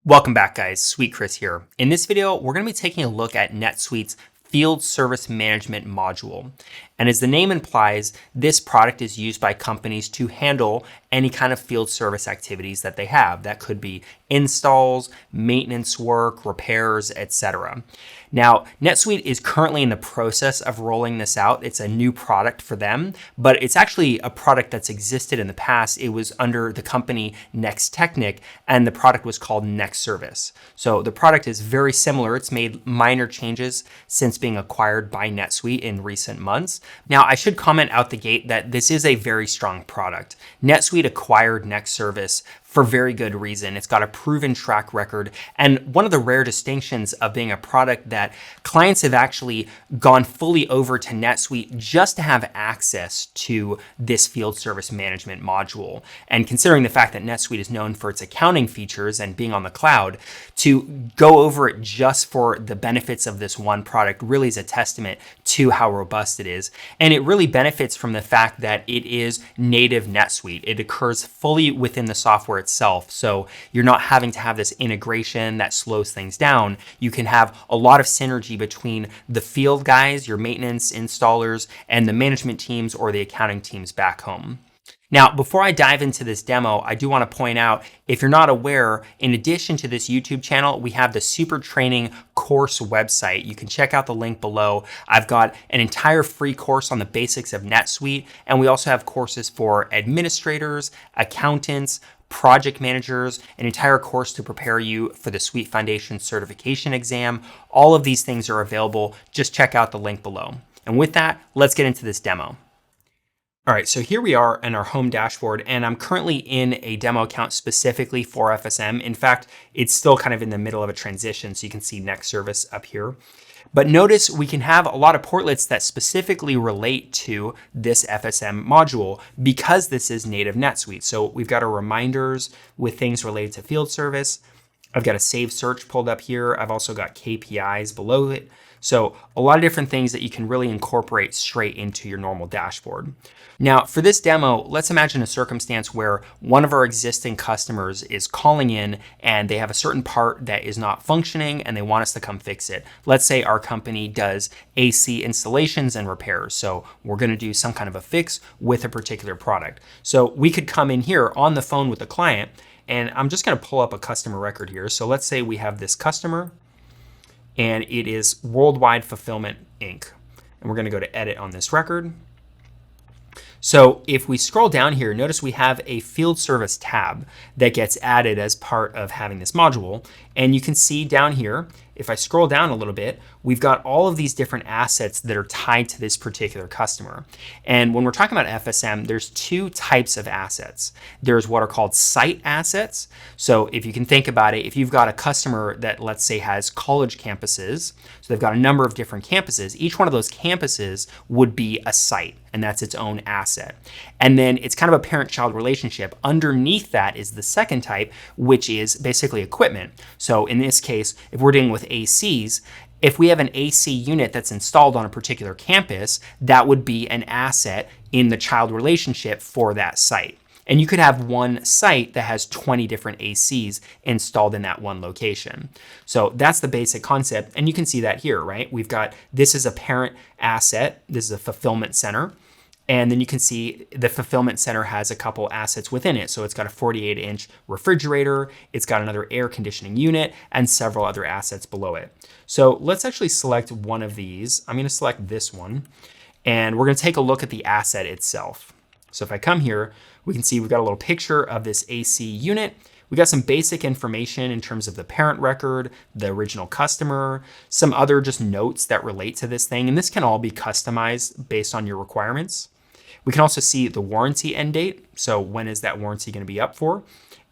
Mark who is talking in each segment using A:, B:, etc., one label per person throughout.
A: Welcome back, guys. Sweet Chris here. In this video, we're going to be taking a look at NetSuite's Field Service Management module. And as the name implies, this product is used by companies to handle any kind of field service activities that they have. That could be installs, maintenance work, repairs, etc. Now, NetSuite is currently in the process of rolling this out. It's a new product for them, but it's actually a product that's existed in the past. It was under the company NextTechnic, and the product was called NextService. So the product is very similar. It's made minor changes since being acquired by NetSuite in recent months. Now, I should comment out the gate that this is a very strong product. NetSuite acquired NextService for very good reason. It's got a proven track record, and one of the rare distinctions of being a product that clients have actually gone fully over to NetSuite just to have access to this field service management module. And considering the fact that NetSuite is known for its accounting features and being on the cloud, to go over it just for the benefits of this one product really is a testament to how robust it is. And it really benefits from the fact that it is native NetSuite. It occurs fully within the software itself. So you're not having to have this integration that slows things down. You can have a lot of synergy between the field guys, your maintenance installers, and the management teams or the accounting teams back home. Now, before I dive into this demo, I do want to point out, if you're not aware, in addition to this YouTube channel, we have the SuperTraining Course website. You can check out the link below. I've got an entire free course on the basics of NetSuite, and we also have courses for administrators, accountants, project managers, an entire course to prepare you for the Suite Foundation certification exam. All of these things are available. Just check out the link below. And with that, let's get into this demo. All right, so here we are in our home dashboard, and I'm currently in a demo account specifically for FSM. In fact, it's still kind of in the middle of a transition, so you can see NextService up here. But notice we can have a lot of portlets that specifically relate to this FSM module because this is native NetSuite. So we've got our reminders with things related to field service. I've got a save search pulled up here. I've also got KPIs below it. So a lot of different things that you can really incorporate straight into your normal dashboard. Now, for this demo, let's imagine a circumstance where one of our existing customers is calling in and they have a certain part that is not functioning and they want us to come fix it. Let's say our company does AC installations and repairs. So we're going to do some kind of a fix with a particular product. So we could come in here on the phone with the client, and I'm just going to pull up a customer record here. So let's say we have this customer, and it is Worldwide Fulfillment Inc. And we're going to go to edit on this record. So if we scroll down here, notice we have a field service tab that gets added as part of having this module. And you can see down here, if I scroll down a little bit, we've got all of these different assets that are tied to this particular customer. And when we're talking about FSM, there's two types of assets. There's what are called site assets. So if you can think about it, if you've got a customer that, let's say, has college campuses, so they've got a number of different campuses, each one of those campuses would be a site, and that's its own asset. And then it's kind of a parent-child relationship. Underneath that is the second type, which is basically equipment. So in this case, if we're dealing with ACs, if we have an AC unit that's installed on a particular campus, that would be an asset in the child relationship for that site. And you could have one site that has 20 different ACs installed in that one location. So that's the basic concept. And you can see that here, right? We've got, this is a parent asset. This is a fulfillment center. And then you can see the fulfillment center has a couple assets within it. So it's got a 48-inch refrigerator, it's got another air conditioning unit, and several other assets below it. So let's actually select one of these. I'm going to select this one, and we're going to take a look at the asset itself. So if I come here, we can see we've got a little picture of this AC unit. We got some basic information in terms of the parent record, the original customer, some other just notes that relate to this thing. And this can all be customized based on your requirements. We can also see the warranty end date. So when is that warranty going to be up for?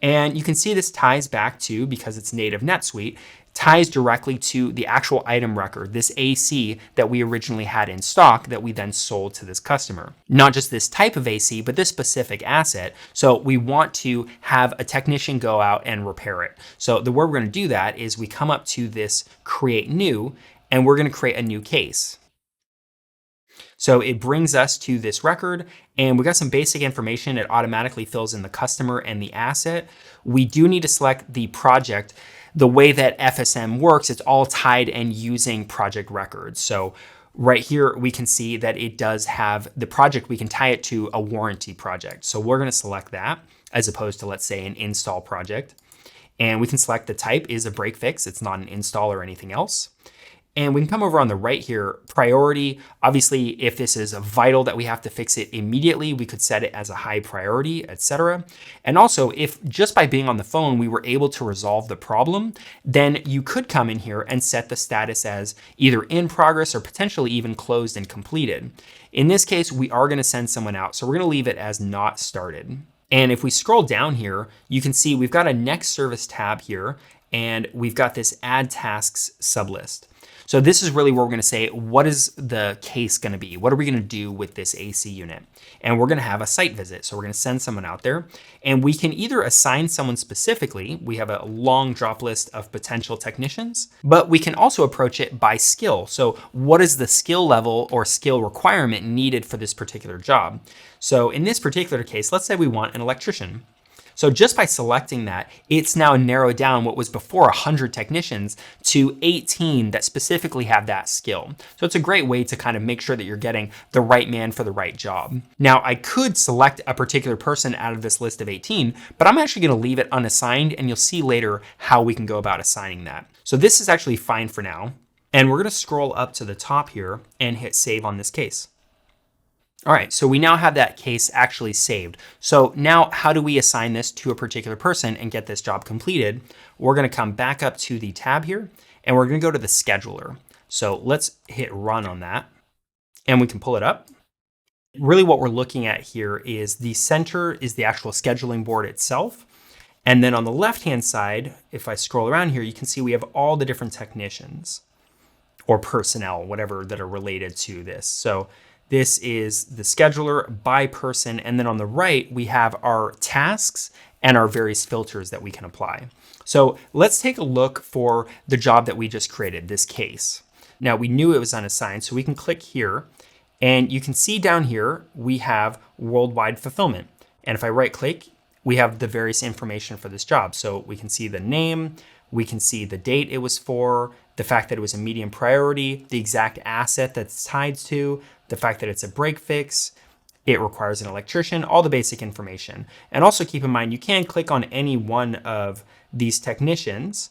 A: And you can see this ties back to, because it's native NetSuite, ties directly to the actual item record, this AC that we originally had in stock that we then sold to this customer. Not just this type of AC, but this specific asset. So we want to have a technician go out and repair it. So the way we're going to do that is we come up to this create new, and we're going to create a new case. So it brings us to this record, and we got some basic information. It automatically fills in the customer and the asset. We do need to select the project. The way that FSM works, it's all tied and using project records. So right here, we can see that it does have the project. We can tie it to a warranty project. So we're going to select that as opposed to, let's say, an install project. And we can select the type is a break fix. It's not an install or anything else. And we can come over on the right here, priority. Obviously, if this is vital that we have to fix it immediately, we could set it as a high priority, etc. And also, if just by being on the phone, we were able to resolve the problem, then you could come in here and set the status as either in progress or potentially even closed and completed. In this case, we are going to send someone out, so we're going to leave it as not started. And if we scroll down here, you can see we've got a next service tab here, and we've got this add tasks sublist. So this is really where we're going to say, what is the case going to be? What are we going to do with this AC unit? And we're going to have a site visit. So we're going to send someone out there, and we can either assign someone specifically. We have a long drop list of potential technicians, but we can also approach it by skill. So what is the skill level or skill requirement needed for this particular job? So in this particular case, let's say we want an electrician. So just by selecting that, it's now narrowed down what was before 100 technicians to 18 that specifically have that skill. So it's a great way to kind of make sure that you're getting the right man for the right job. Now, I could select a particular person out of this list of 18, but I'm actually going to leave it unassigned, and you'll see later how we can go about assigning that. So this is actually fine for now. And we're going to scroll up to the top here and hit save on this case. All right, so we now have that case actually saved. So now how do we assign this to a particular person and get this job completed? We're gonna come back up to the tab here, and we're gonna go to the scheduler. So let's hit run on that, and we can pull it up. Really what we're looking at here is the center is the actual scheduling board itself. And then on the left-hand side, if I scroll around here, you can see we have all the different technicians or personnel, whatever, that are related to this. So this is the scheduler by person. And then on the right, we have our tasks and our various filters that we can apply. So let's take a look for the job that we just created, this case. Now we knew it was unassigned, so we can click here, and you can see down here, we have worldwide fulfillment. And if I right click, we have the various information for this job. So we can see the name, we can see the date it was for, the fact that it was a medium priority, the exact asset that's tied to, the fact that it's a break fix, it requires an electrician, all the basic information. And also keep in mind, you can click on any one of these technicians,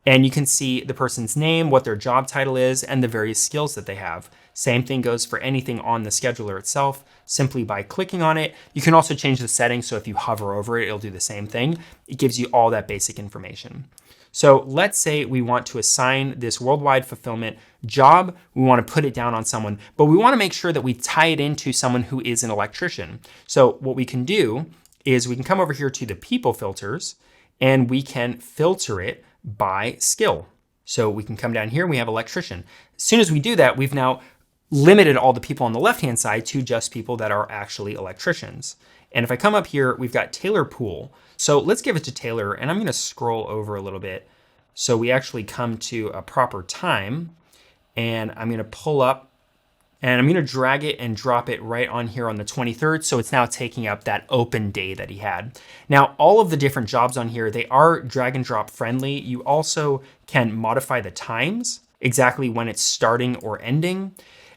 A: and you can see the person's name, what their job title is, and the various skills that they have. Same thing goes for anything on the scheduler itself. Simply by clicking on it, you can also change the settings. So if you hover over it, it'll do the same thing. It gives you all that basic information. So let's say we want to assign this worldwide fulfillment job. We want to put it down on someone, but we want to make sure that we tie it into someone who is an electrician. So what we can do is we can come over here to the people filters, and we can filter it by skill. So we can come down here and we have electrician. As soon as we do that, we've now limited all the people on the left-hand side to just people that are actually electricians. And if I come up here, we've got Taylor Pool. So let's give it to Taylor, and I'm going to scroll over a little bit so we actually come to a proper time, and I'm going to pull up, and I'm going to drag it and drop it right on here on the 23rd. So it's now taking up that open day that he had. Now, all of the different jobs on here, they are drag and drop friendly. You also can modify the times, exactly when it's starting or ending.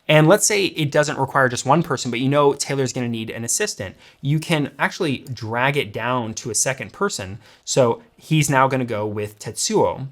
A: And let's say it doesn't require just one person, but you know Taylor's going to need an assistant. You can actually drag it down to a second person. So he's now going to go with Tetsuo.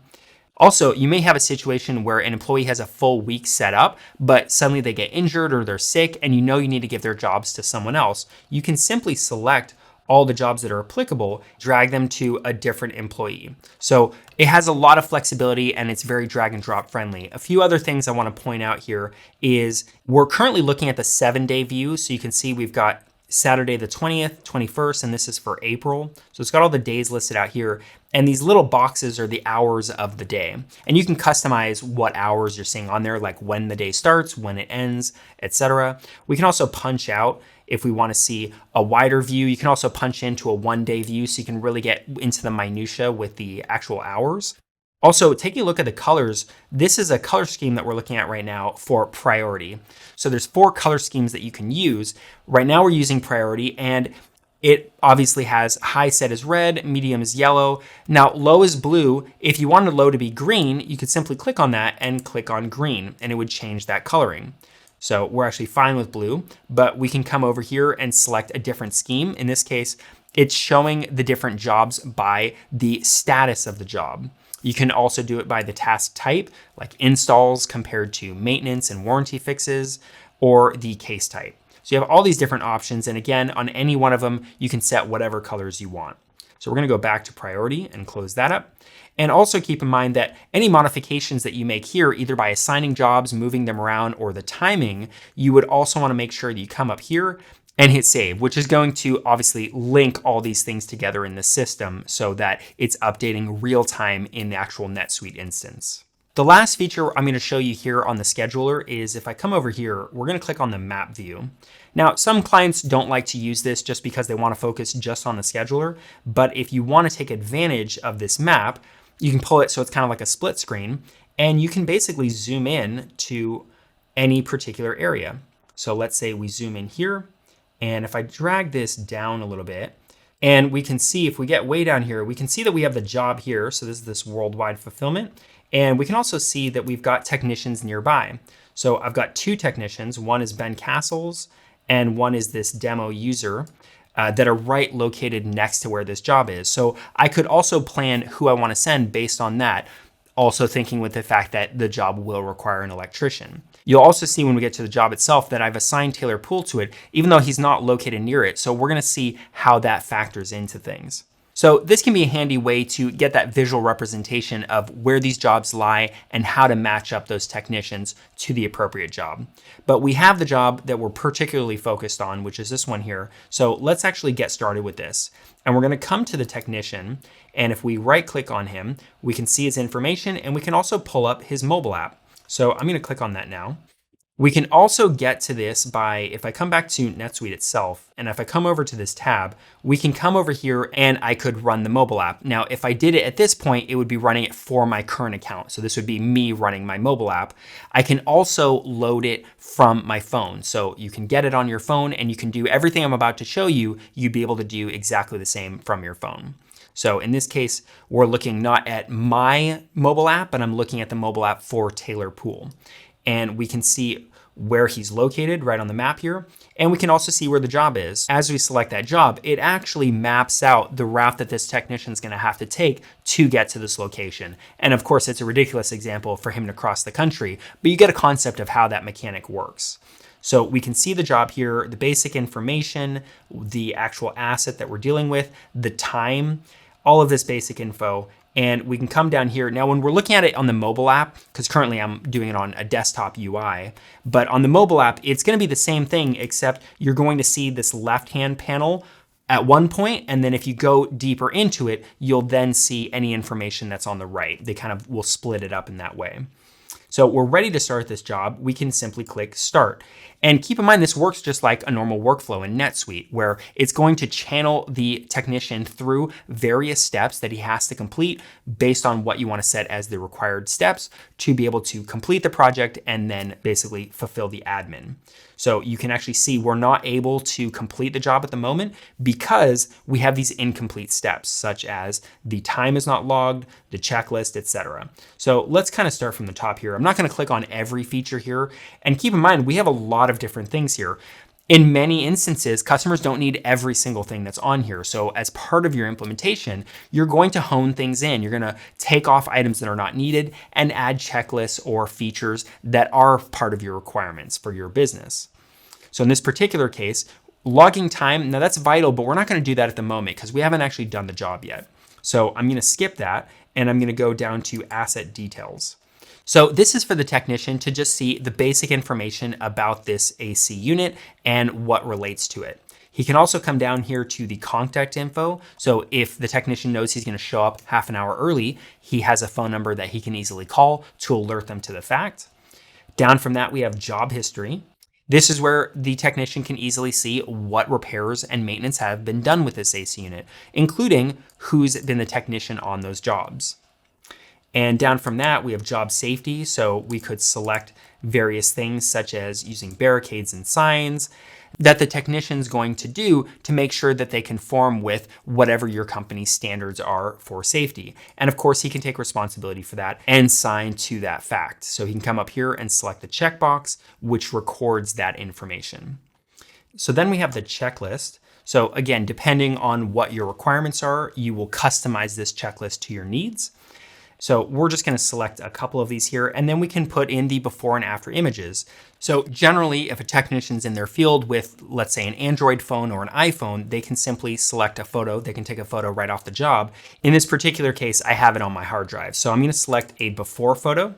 A: Also, you may have a situation where an employee has a full week set up, but suddenly they get injured or they're sick, and you know you need to give their jobs to someone else. You can simply select all the jobs that are applicable, drag them to a different employee. So it has a lot of flexibility, and it's very drag and drop friendly. A few other things I want to point out here is we're currently looking at the 7-day view. So you can see we've got Saturday the 20th, 21st, and this is for April. So it's got all the days listed out here. And these little boxes are the hours of the day. And you can customize what hours you're seeing on there, like when the day starts, when it ends, etc. We can also punch out if we want to see a wider view. You can also punch into a 1-day view so you can really get into the minutia with the actual hours. Also, taking a look at the colors, this is a color scheme that we're looking at right now for priority. So there's 4 color schemes that you can use. Right now we're using priority, and it obviously has high set as red, medium is yellow. Now low is blue. If you wanted low to be green, you could simply click on that and click on green, and it would change that coloring. So we're actually fine with blue, but we can come over here and select a different scheme. In this case, it's showing the different jobs by the status of the job. You can also do it by the task type, like installs compared to maintenance and warranty fixes, or the case type. So you have all these different options. And again, on any one of them, you can set whatever colors you want. So we're gonna go back to priority and close that up. And also keep in mind that any modifications that you make here, either by assigning jobs, moving them around, or the timing, you would also wanna make sure that you come up here and hit save, which is going to obviously link all these things together in the system so that it's updating real time in the actual NetSuite instance. The last feature I'm going to show you here on the scheduler is if I come over here, we're going to click on the map view. Now, some clients don't like to use this just because they want to focus just on the scheduler. But if you want to take advantage of this map, you can pull it so it's kind of like a split screen, and you can basically zoom in to any particular area. So let's say we zoom in here. And if I drag this down a little bit, and we can see if we get way down here, we can see that we have the job here. So this is this worldwide fulfillment. And we can also see that we've got technicians nearby. So I've got 2 technicians. One is Ben Castles, and one is this demo user that are right located next to where this job is. So I could also plan who I want to send based on that. Also thinking with the fact that the job will require an electrician. You'll also see when we get to the job itself that I've assigned Taylor Poole to it, even though he's not located near it. So we're gonna see how that factors into things. So this can be a handy way to get that visual representation of where these jobs lie and how to match up those technicians to the appropriate job. But we have the job that we're particularly focused on, which is this one here. So let's actually get started with this. And we're gonna come to the technician, and if we right click on him, we can see his information, and we can also pull up his mobile app. So I'm gonna click on that now. We can also get to this by, if I come back to NetSuite itself, and if I come over to this tab, we can come over here and I could run the mobile app. Now, if I did it at this point, it would be running it for my current account. So this would be me running my mobile app. I can also load it from my phone. So you can get it on your phone and you can do everything I'm about to show you, you'd be able to do exactly the same from your phone. So in this case, we're looking not at my mobile app, but I'm looking at the mobile app for Taylor Poole. And we can see where he's located right on the map here. And we can also see where the job is. As we select that job, it actually maps out the route that this technician is going to have to take to get to this location. And of course, it's a ridiculous example for him to cross the country, but you get a concept of how that mechanic works. So we can see the job here, the basic information, the actual asset that we're dealing with, the time, all of this basic info. And we can come down here. Now, when we're looking at it on the mobile app, because currently I'm doing it on a desktop UI, but on the mobile app, it's going to be the same thing, except you're going to see this left-hand panel at one point, and then if you go deeper into it, you'll then see any information that's on the right. They kind of will split it up in that way. So we're ready to start this job. We can simply click Start. And keep in mind, this works just like a normal workflow in NetSuite, where it's going to channel the technician through various steps that he has to complete based on what you want to set as the required steps to be able to complete the project and then basically fulfill the admin. So you can actually see we're not able to complete the job at the moment because we have these incomplete steps, such as the time is not logged, the checklist, etc. So let's kind of start from the top here. I'm not going to click on every feature here. And keep in mind, we have a lot of different things here. In many instances, customers don't need every single thing that's on here. So as part of your implementation, you're going to hone things in. You're going to take off items that are not needed and add checklists or features that are part of your requirements for your business. So in this particular case, logging time, now that's vital, but we're not going to do that at the moment because we haven't actually done the job yet. So I'm going to skip that and I'm going to go down to asset details. So this is for the technician to just see the basic information about this AC unit and what relates to it. He can also come down here to the contact info. So if the technician knows he's going to show up half an hour early, he has a phone number that he can easily call to alert them to the fact. Down from that, we have job history. This is where the technician can easily see what repairs and maintenance have been done with this AC unit, including who's been the technician on those jobs. And down from that, we have job safety. So we could select various things such as using barricades and signs that the technician's going to do to make sure that they conform with whatever your company's standards are for safety. And of course, he can take responsibility for that and sign to that fact. So he can come up here and select the checkbox, which records that information. So then we have the checklist. So again, depending on what your requirements are, you will customize this checklist to your needs. So we're just going to select a couple of these here, and then we can put in the before and after images. So generally, if a technician's in their field with, let's say, an Android phone or an iPhone, they can simply select a photo. They can take a photo right off the job. In this particular case, I have it on my hard drive. So I'm going to select a before photo.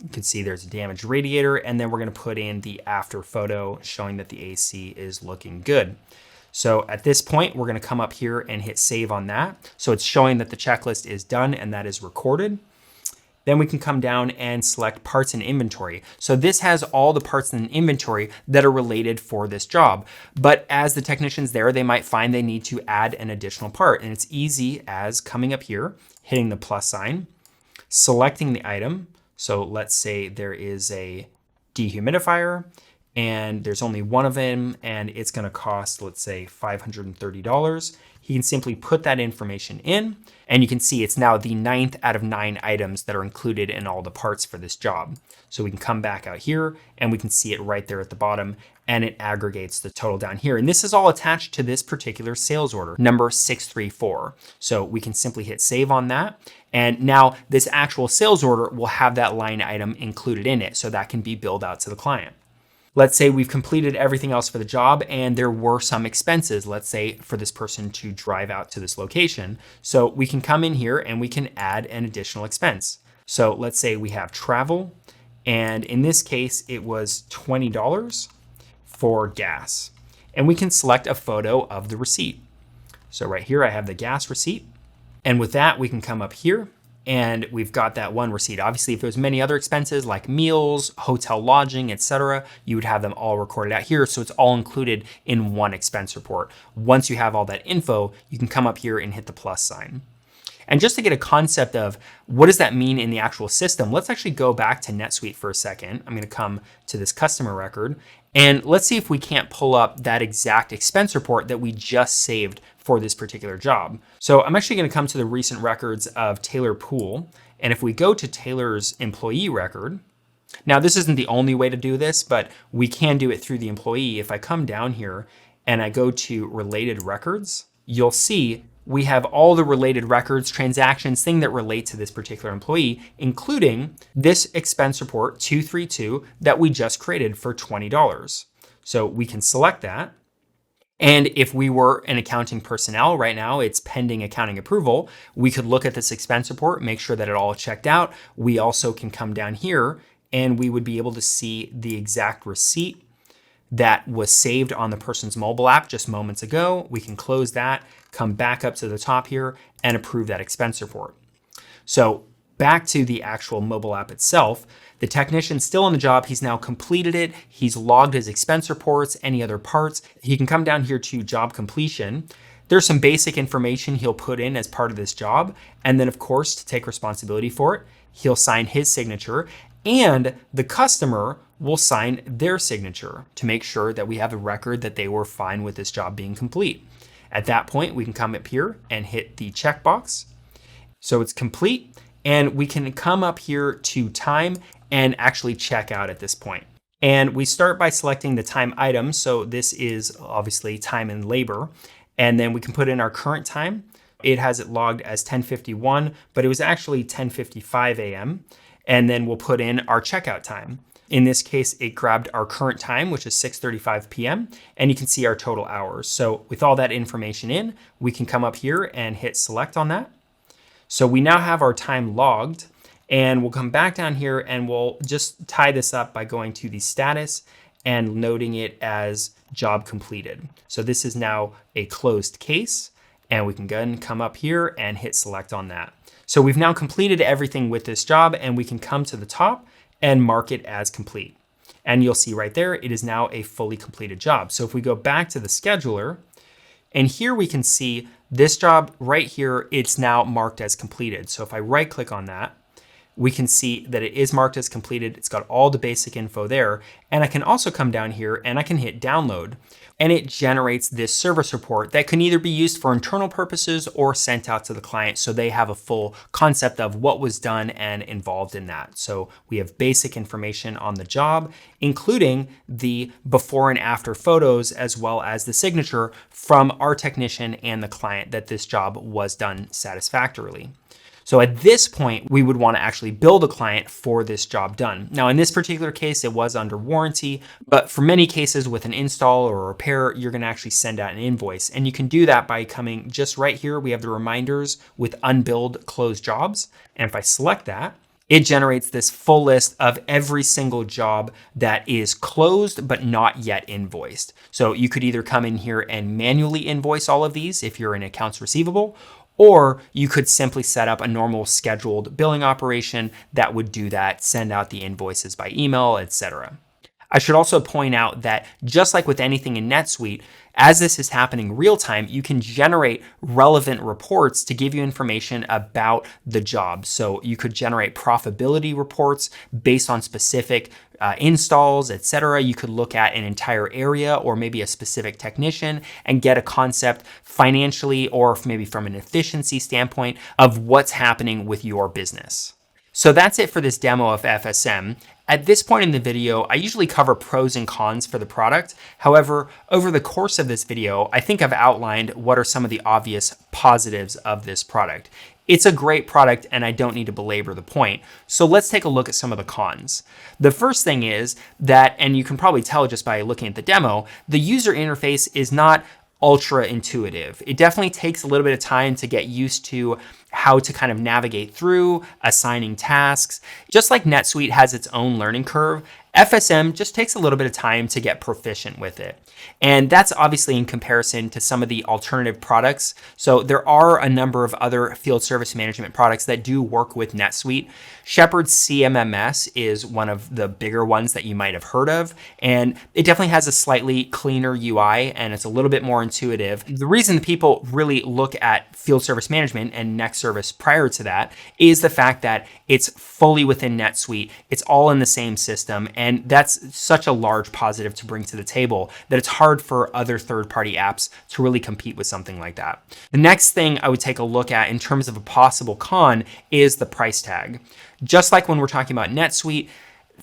A: You can see there's a damaged radiator, and then we're going to put in the after photo showing that the AC is looking good. So at this point, we're going to come up here and hit save on that. So it's showing that the checklist is done and that is recorded. Then we can come down and select parts and inventory. So this has all the parts in inventory that are related for this job. But as the technician's there, they might find they need to add an additional part. And it's easy as coming up here, hitting the plus sign, selecting the item. So let's say there is a dehumidifier, and there's only one of them, and it's going to cost, let's say, $530. He can simply put that information in, and you can see it's now the 9th out of 9 items that are included in all the parts for this job. So we can come back out here, and we can see it right there at the bottom, and it aggregates the total down here. And this is all attached to this particular sales order, number 634. So we can simply hit save on that. And now this actual sales order will have that line item included in it, so that can be billed out to the client. Let's say we've completed everything else for the job and there were some expenses, let's say for this person to drive out to this location. So we can come in here and we can add an additional expense. So let's say we have travel, and in this case, it was $20 for gas. And we can select a photo of the receipt. So right here, I have the gas receipt. And with that, we can come up here and we've got that one receipt. Obviously, if there's many other expenses like meals, hotel lodging, etc., you would have them all recorded out here. So it's all included in one expense report. Once you have all that info, you can come up here and hit the plus sign. And just to get a concept of what does that mean in the actual system, let's actually go back to NetSuite for a second. I'm going to come to this customer record, and let's see if we can't pull up that exact expense report that we just saved for this particular job. So I'm actually going to come to the recent records of Taylor Pool. And if we go to Taylor's employee record, now this isn't the only way to do this, but we can do it through the employee. If I come down here and I go to related records, you'll see we have all the related records, transactions, things that relate to this particular employee, including this expense report 232 that we just created for $20. So we can select that. And if we were an accounting personnel right now, it's pending accounting approval. We could look at this expense report, make sure that it all checked out. We also can come down here and we would be able to see the exact receipt that was saved on the person's mobile app just moments ago. We can close that, come back up to the top here and approve that expense report. So back to the actual mobile app itself, the technician's still on the job. He's now completed it. He's logged his expense reports, any other parts. He can come down here to job completion. There's some basic information he'll put in as part of this job. And then of course, to take responsibility for it, he'll sign his signature and the customer will sign their signature to make sure that we have a record that they were fine with this job being complete. At that point, we can come up here and hit the checkbox. So it's complete, and we can come up here to time and actually check out at this point. And we start by selecting the time item. So this is obviously time and labor. And then we can put in our current time. It has it logged as 10:51, but it was actually 10:55 a.m. And then we'll put in our checkout time. In this case, it grabbed our current time, which is 6:35 p.m. And you can see our total hours. So with all that information in, we can come up here and hit select on that. So we now have our time logged, and we'll come back down here and we'll just tie this up by going to the status and noting it as job completed. So this is now a closed case, and we can go and come up here and hit select on that. So we've now completed everything with this job, and we can come to the top and mark it as complete. And you'll see right there, it is now a fully completed job. So if we go back to the scheduler, and here we can see this job right here, it's now marked as completed. So if I right click on that, we can see that it is marked as completed. It's got all the basic info there. And I can also come down here and I can hit download. And it generates this service report that can either be used for internal purposes or sent out to the client so they have a full concept of what was done and involved in that. So we have basic information on the job, including the before and after photos, as well as the signature from our technician and the client that this job was done satisfactorily. So at this point, we would want to actually bill the client for this job done. Now, in this particular case, it was under warranty, but for many cases with an install or a repair, you're going to actually send out an invoice. And you can do that by coming just right here. We have the reminders with unbilled closed jobs. And if I select that, it generates this full list of every single job that is closed but not yet invoiced. So you could either come in here and manually invoice all of these if you're in accounts receivable, or you could simply set up a normal scheduled billing operation that would do that, send out the invoices by email, etc. I should also point out that just like with anything in NetSuite, as this is happening real time, you can generate relevant reports to give you information about the job. So you could generate profitability reports based on specific installs, etc. You could look at an entire area or maybe a specific technician and get a concept financially or maybe from an efficiency standpoint of what's happening with your business. So that's it for this demo of FSM. At this point in the video, I usually cover pros and cons for the product. However, over the course of this video, I think I've outlined what are some of the obvious positives of this product. It's a great product and I don't need to belabor the point. So let's take a look at some of the cons. The first thing is that, and you can probably tell just by looking at the demo, the user interface is not ultra intuitive. It definitely takes a little bit of time to get used to how to kind of navigate through assigning tasks. Just like NetSuite has its own learning curve, FSM just takes a little bit of time to get proficient with it. And that's obviously in comparison to some of the alternative products. So there are a number of other field service management products that do work with NetSuite. Shepherd's CMMS is one of the bigger ones that you might have heard of. And it definitely has a slightly cleaner UI and it's a little bit more intuitive. The reason people really look at field service management and Next Service prior to that is the fact that it's fully within NetSuite. It's all in the same system. And that's such a large positive to bring to the table that it's hard for other third-party apps to really compete with something like that. The next thing I would take a look at in terms of a possible con is the price tag. Just like when we're talking about NetSuite,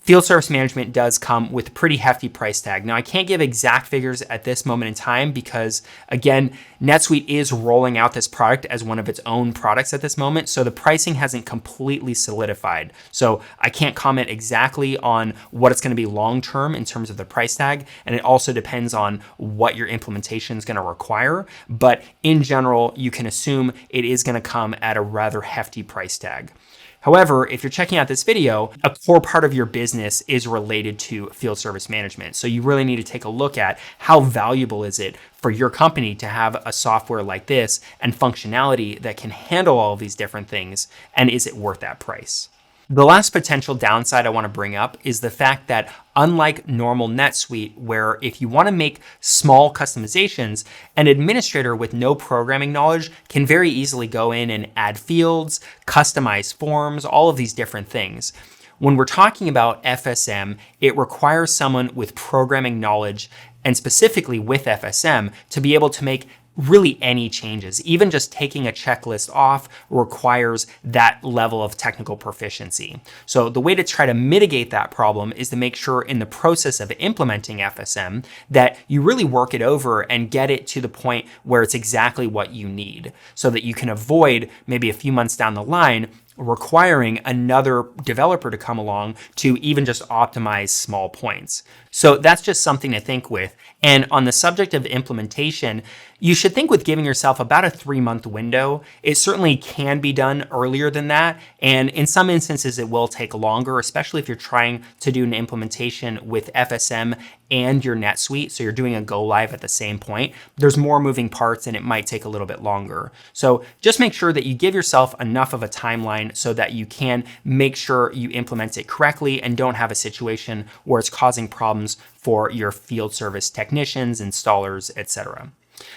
A: field service management does come with a pretty hefty price tag. Now, I can't give exact figures at this moment in time because, again, NetSuite is rolling out this product as one of its own products at this moment, so the pricing hasn't completely solidified. So I can't comment exactly on what it's going to be long-term in terms of the price tag, and it also depends on what your implementation is going to require. But in general, you can assume it is going to come at a rather hefty price tag. However, if you're checking out this video, a core part of your business is related to field service management. So you really need to take a look at how valuable is it for your company to have a software like this and functionality that can handle all of these different things, and is it worth that price? The last potential downside I want to bring up is the fact that unlike normal NetSuite, where if you want to make small customizations, an administrator with no programming knowledge can very easily go in and add fields, customize forms, all of these different things. When we're talking about FSM, it requires someone with programming knowledge, and specifically with FSM, to be able to make really any changes. Even just taking a checklist off requires that level of technical proficiency. So the way to try to mitigate that problem is to make sure in the process of implementing FSM that you really work it over and get it to the point where it's exactly what you need, so that you can avoid maybe a few months down the line requiring another developer to come along to even just optimize small points. So that's just something to think with. And on the subject of implementation, you should think with giving yourself about a 3-month window. It certainly can be done earlier than that. And in some instances, it will take longer, especially if you're trying to do an implementation with FSM and your NetSuite. So you're doing a go live at the same point. There's more moving parts and it might take a little bit longer. So just make sure that you give yourself enough of a timeline so that you can make sure you implement it correctly and don't have a situation where it's causing problems for your field service technicians, installers, etc.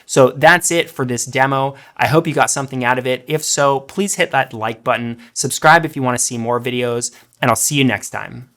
A: So that's it for this demo. I hope you got something out of it. If so, please hit that like button, subscribe if you want to see more videos, and I'll see you next time.